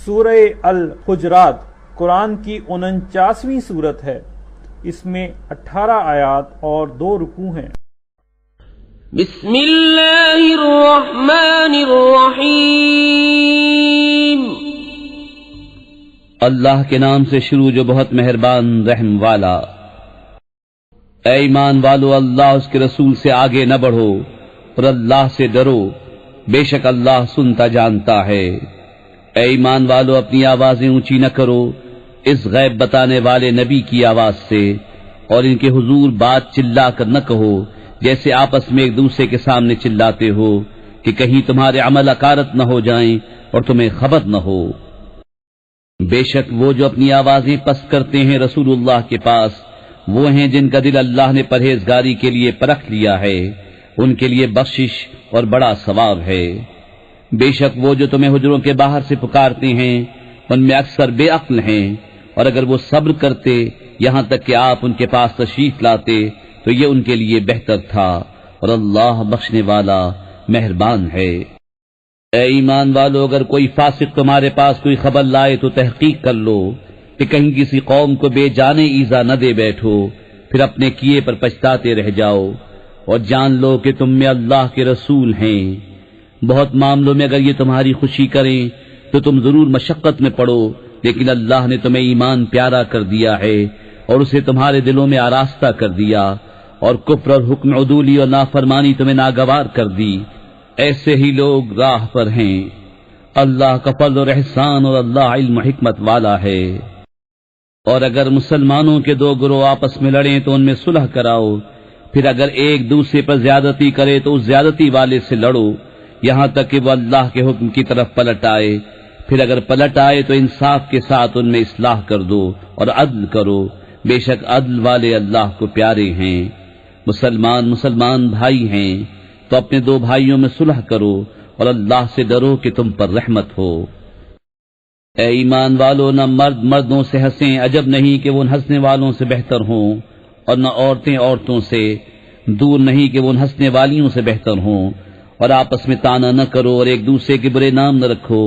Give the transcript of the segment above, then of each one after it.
سورہ الحجرات قرآن کی 49ویں سورت ہے۔ اس میں 18 آیات اور 2 رکوع ہیں۔ بسم اللہ الرحمن الرحیم۔ اللہ کے نام سے شروع جو بہت مہربان رحم والا۔ اے ایمان والو، اللہ اس کے رسول سے آگے نہ بڑھو اور اللہ سے ڈرو، بے شک اللہ سنتا جانتا ہے۔ اے ایمان والو، اپنی آوازیں اونچی نہ کرو اس غیب بتانے والے نبی کی آواز سے، اور ان کے حضور بات چلا کر نہ کہو جیسے آپس میں ایک دوسرے کے سامنے چلاتے ہو کہ کہیں تمہارے عمل اکارت نہ ہو جائیں اور تمہیں خبر نہ ہو۔ بے شک وہ جو اپنی آوازیں پست کرتے ہیں رسول اللہ کے پاس، وہ ہیں جن کا دل اللہ نے پرہیزگاری کے لیے پرکھ لیا ہے، ان کے لیے بخشش اور بڑا ثواب ہے۔ بے شک وہ جو تمہیں حجروں کے باہر سے پکارتے ہیں ان میں اکثر بے عقل ہیں، اور اگر وہ صبر کرتے یہاں تک کہ آپ ان کے پاس تشریف لاتے تو یہ ان کے لیے بہتر تھا، اور اللہ بخشنے والا مہربان ہے۔ اے ایمان والو، اگر کوئی فاسق تمہارے پاس کوئی خبر لائے تو تحقیق کر لو کہ کہیں کسی قوم کو بے جانے ایذا نہ دے بیٹھو، پھر اپنے کیے پر پچھتاتے رہ جاؤ، اور جان لو کہ تم میں اللہ کے رسول ہیں۔ بہت معاملوں میں اگر یہ تمہاری خوشی کریں تو تم ضرور مشقت میں پڑو، لیکن اللہ نے تمہیں ایمان پیارا کر دیا ہے اور اسے تمہارے دلوں میں آراستہ کر دیا، اور کفر اور حکم عدولی اور نافرمانی تمہیں ناگوار کر دی۔ ایسے ہی لوگ راہ پر ہیں۔ اللہ کا فضل اور احسان، اور اللہ علم و حکمت والا ہے۔ اور اگر مسلمانوں کے 2 گروہ آپس میں لڑیں تو ان میں صلح کراؤ، پھر اگر ایک دوسرے پر زیادتی کرے تو اس زیادتی والے سے لڑو یہاں تک کہ وہ اللہ کے حکم کی طرف پلٹ آئے۔ پھر اگر پلٹ آئے تو انصاف کے ساتھ ان میں اصلاح کر دو اور عدل کرو، بے شک عدل والے اللہ کو پیارے ہیں۔ مسلمان بھائی ہیں تو اپنے 2 بھائیوں میں صلح کرو، اور اللہ سے ڈرو کہ تم پر رحمت ہو۔ اے ایمان والو، نہ مرد مردوں سے ہنسیں، عجب نہیں کہ وہ ان ہنسنے والوں سے بہتر ہوں، اور نہ عورتیں عورتوں سے، دور نہیں کہ وہ ان ہنسنے والیوں سے بہتر ہوں۔ اور آپس میں طعنہ نہ کرو اور ایک دوسرے کے برے نام نہ رکھو،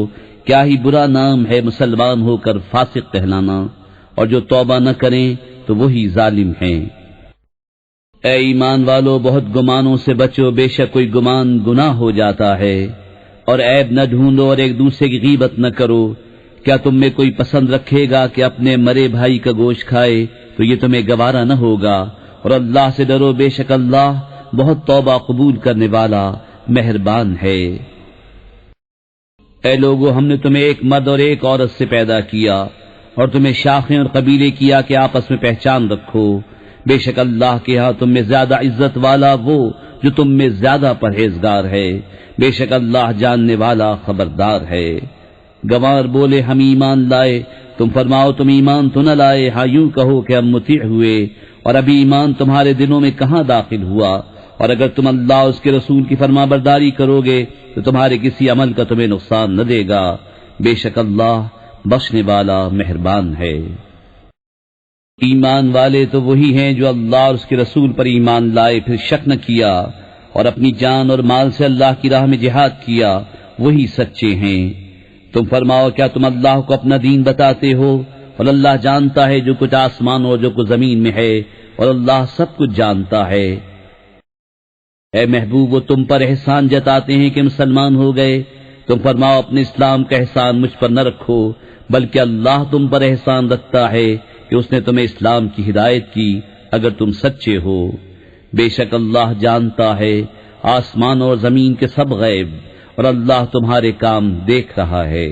کیا ہی برا نام ہے مسلمان ہو کر فاسق کہلانا، اور جو توبہ نہ کریں تو وہی ظالم ہیں۔ اے ایمان والو، بہت گمانوں سے بچو، بے شک کوئی گمان گناہ ہو جاتا ہے۔ اور عیب نہ ڈھونڈو اور ایک دوسرے کی غیبت نہ کرو۔ کیا تم میں کوئی پسند رکھے گا کہ اپنے مرے بھائی کا گوشت کھائے تو یہ تمہیں گوارا نہ ہوگا، اور اللہ سے ڈرو، بے شک اللہ بہت توبہ قبول کرنے والا مہربان ہے۔ اے لوگو، ہم نے تمہیں ایک مرد اور ایک عورت سے پیدا کیا، اور تمہیں شاخیں اور قبیلے کیا کہ آپس میں پہچان رکھو۔ بے شک اللہ کے ہاں تم میں زیادہ عزت والا وہ جو تم میں زیادہ پرہیزگار ہے، بے شک اللہ جاننے والا خبردار ہے۔ گوار بولے ہم ایمان لائے، تم فرماؤ تم ایمان تو نہ لائے، ہاں یوں کہو کہ ہم مطیع ہوئے، اور ابھی ایمان تمہارے دلوں میں کہاں داخل ہوا؟ اور اگر تم اللہ اس کے رسول کی فرما برداری کرو گے تو تمہارے کسی عمل کا تمہیں نقصان نہ دے گا، بے شک اللہ بخشنے والا مہربان ہے۔ ایمان والے تو وہی ہیں جو اللہ اور اس کے رسول پر ایمان لائے پھر شک نہ کیا، اور اپنی جان اور مال سے اللہ کی راہ میں جہاد کیا، وہی سچے ہیں۔ تم فرماؤ کیا تم اللہ کو اپنا دین بتاتے ہو، اور اللہ جانتا ہے جو کچھ آسمان اور جو کچھ زمین میں ہے، اور اللہ سب کچھ جانتا ہے۔ اے محبوب، وہ تم پر احسان جتاتے ہیں کہ مسلمان ہو گئے، تم فرماؤ اپنے اسلام کا احسان مجھ پر نہ رکھو، بلکہ اللہ تم پر احسان رکھتا ہے کہ اس نے تمہیں اسلام کی ہدایت کی اگر تم سچے ہو۔ بے شک اللہ جانتا ہے آسمان اور زمین کے سب غیب، اور اللہ تمہارے کام دیکھ رہا ہے۔